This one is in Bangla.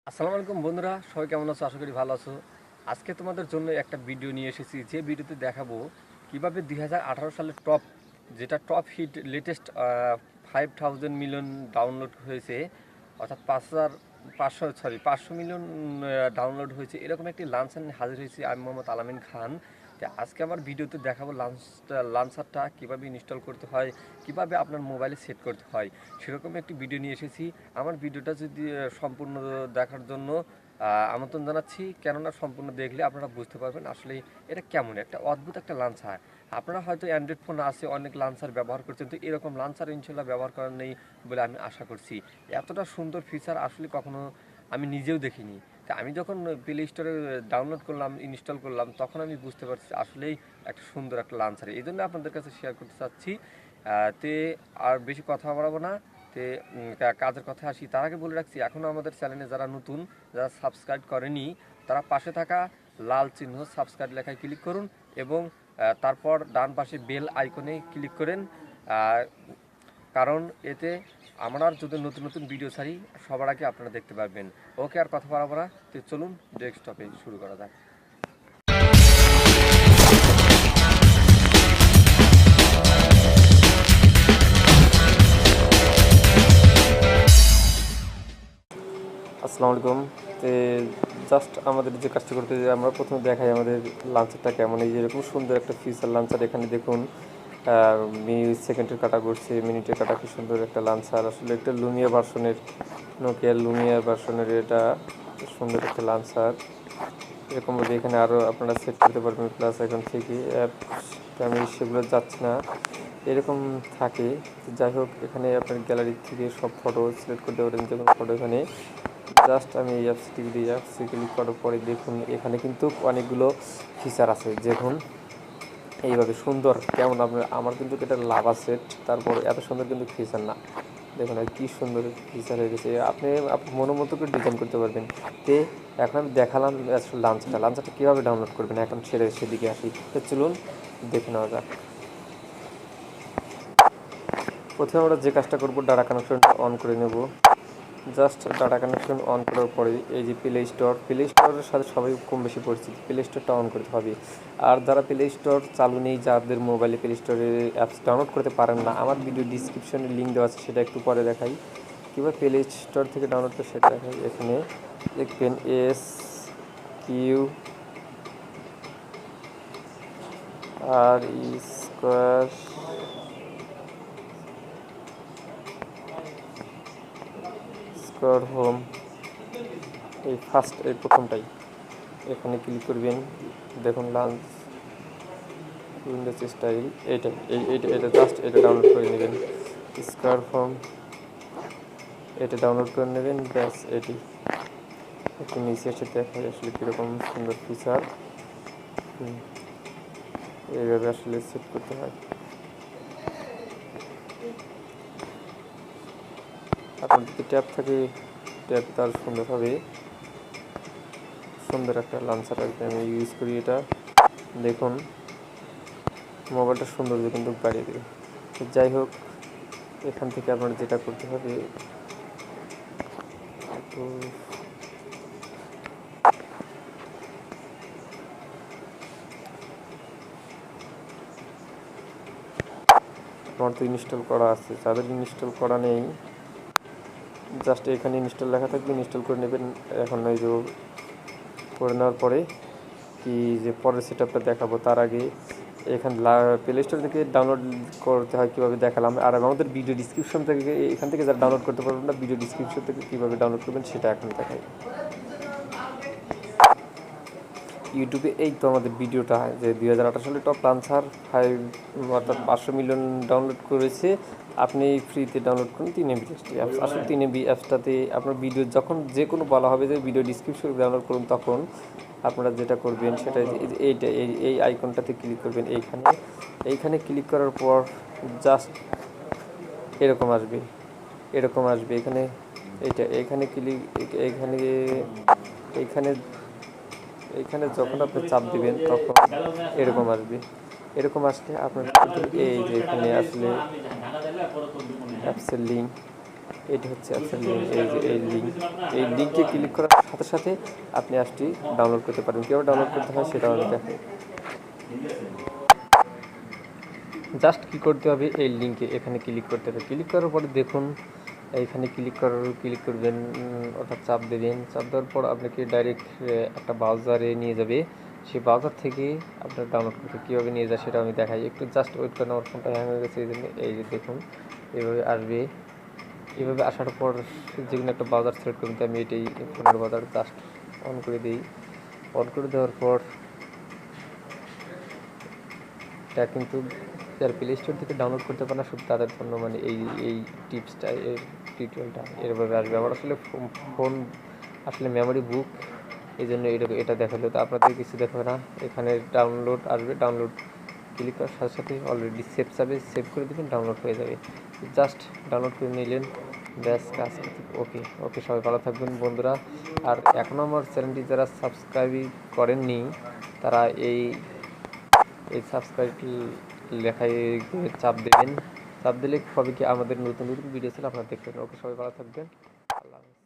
আসসালামু আলাইকুম বন্ধুরা, সবাই কেমন আছো? আশা করি ভালো আছো। আজকে তোমাদের জন্য একটা ভিডিও নিয়ে এসেছি, যে ভিডিওতে দেখাবো কিভাবে 2018 সালের top hit latest 5,000 million download হয়েছে, অর্থাৎ 500 মিলিয়ন ডাউনলোড হয়েছে, এরকম একটি লাঞ্চার নিয়ে হাজির হয়েছি। আমি মোহাম্মদ আলামিন খান। তো আজকে আমার ভিডিওতে দেখাবো লাঞ্চারটা কীভাবে ইনস্টল করতে হয়, কিভাবে আপনার মোবাইলে সেট করতে হয়, সেরকম একটি ভিডিও নিয়ে এসেছি। আমার ভিডিওটা যদি সম্পূর্ণ দেখার জন্য আমন্ত্রণ জানাচ্ছি, কেননা সম্পূর্ণ দেখলে আপনারা বুঝতে পারবেন আসলে এটা কেমন একটা অদ্ভুত একটা লাঞ্চার। আপনারা হয়তো অ্যান্ড্রয়েড ফোন আছে, অনেক লাঞ্চার ব্যবহার করছেন, তো এরকম লাঞ্চার ইনশাল্লাহ ব্যবহার করার নেই বলে আমি আশা করছি। এতটা সুন্দর ফিচার আসলে কখনো আমি নিজেও দেখিনি। তা আমি যখন প্লে স্টোরে ডাউনলোড করলাম, ইনস্টল করলাম, তখন আমি বুঝতে পারছি আসলেই একটা সুন্দর একটা লাঞ্চার। এই জন্য আপনাদের কাছে শেয়ার করতে চাচ্ছি। তে আর বেশি কথা বাড়াবো না, তে কাজের কথা আসি। তার আগে বলে রাখছি, এখনও আমাদের চ্যানেলে যারা নতুন, যারা সাবস্ক্রাইব করেনি, তারা পাশে থাকা লাল চিহ্ন সাবস্ক্রাইব লেখায় ক্লিক করুন এবং তারপর ডান পাশে বেল আইকনে ক্লিক করেন, কারণ এতে আমরা যদি নতুন নতুন ভিডিও ছাড়ি সবার আগে আপনারা দেখতে পারবেন। ওকে, আর কথা বাড়াবো না, তো চলুন ডেস্কটপে শুরু করা যাক। আসসালামু আলাইকুম। তো জাস্ট আমাদের যে কাজটা করতে, আমরা প্রথমে দেখাই আমাদের লাঞ্চারটা কেমন। এই যে এরকম সুন্দর একটা ফিচার লাঞ্চার, এখানে দেখুন সেকেন্ডের কাটা করছে, মিনিটের কাটা, কি সুন্দর একটা লাঞ্চার। আসলে একটা লুমিয়া ভার্সনের, নোকিয়ার লুমিয়া ভার্সনের এটা সুন্দর একটা লাঞ্চার। এরকমভাবে এখানে আরও আপনারা সেট করতে পারবেন, প্লাস এখন থেকে অ্যাপ আমি সেগুলো যাচ্ছে না, এরকম থাকে। যাই হোক, এখানে আপনার গ্যালারি থেকে সব ফটো সিলেক্ট করতে পারেন, যে কোনো ফটো। এখানে জাস্ট আমি এই অ্যাপসটি দিয়ে অ্যাপসে ক্লিক করার পরে দেখুন এখানে কিন্তু অনেকগুলো ফিচার আছে। দেখুন এইভাবে সুন্দর কেমন, আমার কিন্তু এটা লাভা সেট, তারপর এত সুন্দর কিন্তু ফিচার না। দেখুন কি সুন্দর ফিচার হয়ে গেছে, আপনি মনের মতো করে ডিজাইন করতে পারবেন। তে এখন আমি দেখালাম লাঞ্চারটা কীভাবে ডাউনলোড করবেন, এখন সেদিকে আসি। তো চলুন দেখে নেওয়া যাক। প্রথমে আমরা যে কাজটা করবো, ডাটা কানেকশনটা অন করে নেব। জাস্ট ডাটা কানেকশন অন করার পরে এই যে প্লে স্টোরের সাথে সবাই কম বেশি পরিচিত, প্লে স্টোরটা অন করতে হবে। আর যারা প্লে স্টোর চালু নেই, যাদের মোবাইলে প্লে স্টোরে অ্যাপস ডাউনলোড করতে পারেন না, আমার ভিডিও ডিসক্রিপশনে লিঙ্ক দেওয়া আছে, সেটা একটু পরে দেখাই। কীভাবে প্লে স্টোর থেকে ডাউনলোড করে সেটা দেখাই। এখানে দেখবেন SQR হোম, এই প্রথমটাই এখানে ক্লিক করবেন। দেখুন লাঞ্চ উইন্ডোজ স্টাইল, এটা জাস্ট এটা ডাউনলোড করে নেবেন। স্কোয়ার হোম এটা ডাউনলোড করে নেবেন, ব্যাস এটি একটু নিচে এসে দেখায় আসলে কীরকম সুন্দর ফিচার। এইভাবে আসলে সেট করতে হয়। আপনার যদি ট্যাব থাকে, ট্যাব তার সুন্দর হবে, সুন্দর একটা লাঞ্চার আর কি। আমি ইউজ করি এটা, দেখুন মোবাইলটা সৌন্দর্য কিন্তু বাড়িয়ে দেবে। যাই হোক, এখান থেকে আপনার যেটা করতে হবে, তো আমার তো ইনস্টল করা আছে, যাদের ইনস্টল করা নেই জাস্ট এখানে ইনস্টল লেখা থাকবে, ইনস্টল করে নেবেন। এখন এই যে করে নেওয়ার পরে কি যে পরের সেট আপটা দেখাবো, তার আগে এখানে প্লে স্টোর থেকে ডাউনলোড করতে হয় কীভাবে দেখালাম। আর আমাদের ভিডিও ডিসক্রিপশন থেকে, এখান থেকে যারা ডাউনলোড করতে পারবেন না, ভিডিও ডিসক্রিপশন থেকে কীভাবে ডাউনলোড করবেন সেটা এখন দেখাই। ইউটিউবে এই তো আমাদের ভিডিওটা, যে 2018 সালে টপ লাঞ্চার 5 অর্থাৎ 500 মিলিয়ন ডাউনলোড করেছে। আপনি ফ্রিতে ডাউনলোড করুন 3 MB অ্যাপস। আসলে 3 MB অ্যাপসটাতে আপনার ভিডিও যখন যে কোনো বলা হবে যে ভিডিও ডিসক্রিপশনে ডাউনলোড করুন, তখন আপনারা যেটা করবেন সেটা এই আইকনটাতে ক্লিক করবেন। এইখানে ক্লিক করার পর জাস্ট এরকম আসবে এখানে ক্লিক, এইখানে যখন আপনি চাপ দিবেন তখন এরকম আসলে আপনার এই যে এখানে আসলে অ্যাপসের লিঙ্ক এটি হচ্ছে অ্যাপসের লিঙ্ক। এই যে এই লিঙ্ক, এই লিঙ্কে ক্লিক করার সাথে সাথে আপনি অ্যাপসটি ডাউনলোড করতে পারবেন। কীভাবে ডাউনলোড করতে হয় সেটাও আমি দেখাই। জাস্ট কী করতে হবে, এই লিঙ্কে এখানে ক্লিক করতে হবে। ক্লিক করার পরে দেখুন এইখানে ক্লিক করবেন, অর্থাৎ চাপ দেবেন। চাপ দেওয়ার পর আপনাকে ডাইরেক্ট একটা ব্রাউজারে নিয়ে যাবে। সেই ব্রাউজার থেকে আপনার ডাউনলোড করতে কীভাবে নিয়ে যায় সেটা আমি দেখাই। একটু জাস্ট ওয়েট করেন, আমার ফোনটা হ্যাং হয়ে গেছে এই জন্য। এই যে দেখুন এভাবে আসবে। এভাবে আসার পর যে কোনো একটা ব্রাউজার সিলেক্ট করতে, আমি এটাই ফোনের ব্রাউজার জাস্ট অন করে দিই। অন করে দেওয়ার পর এটা কিন্তু যারা প্লে স্টোর থেকে ডাউনলোড করতে পারে না, শুধু তাদের জন্য মানে এই টিপসটা, এই টিউটোরিয়ালটা এরভাবে আসবে। আমার আসলে ফোন আসলে মেমোরি বুক, এই জন্য এটা দেখালো। তো আপনাদের কিছু দেখাবে না, এখানে ডাউনলোড আসবে। ডাউনলোড ক্লিক করার সাথে সাথে অলরেডি সেভ যাবে, সেভ করে দেবেন, ডাউনলোড হয়ে যাবে। জাস্ট ডাউনলোড করে নিলেন, ব্যাস কাজ। ওকে ওকে, সবাই ভালো থাকবেন বন্ধুরা। আর এখনও আমার চ্যানেলটি যারা সাবস্ক্রাইব করেননি তারা এই সাবস্ক্রাইবটি লেখায় চাপ দেবেন। চাপ দিলে হবে কি, আমাদের নতুন নতুন ভিডিও ছিল আপনারা দেখবেন। ওকে, সবাই ভালো থাকবেন। আল্লাহ হাফেজ।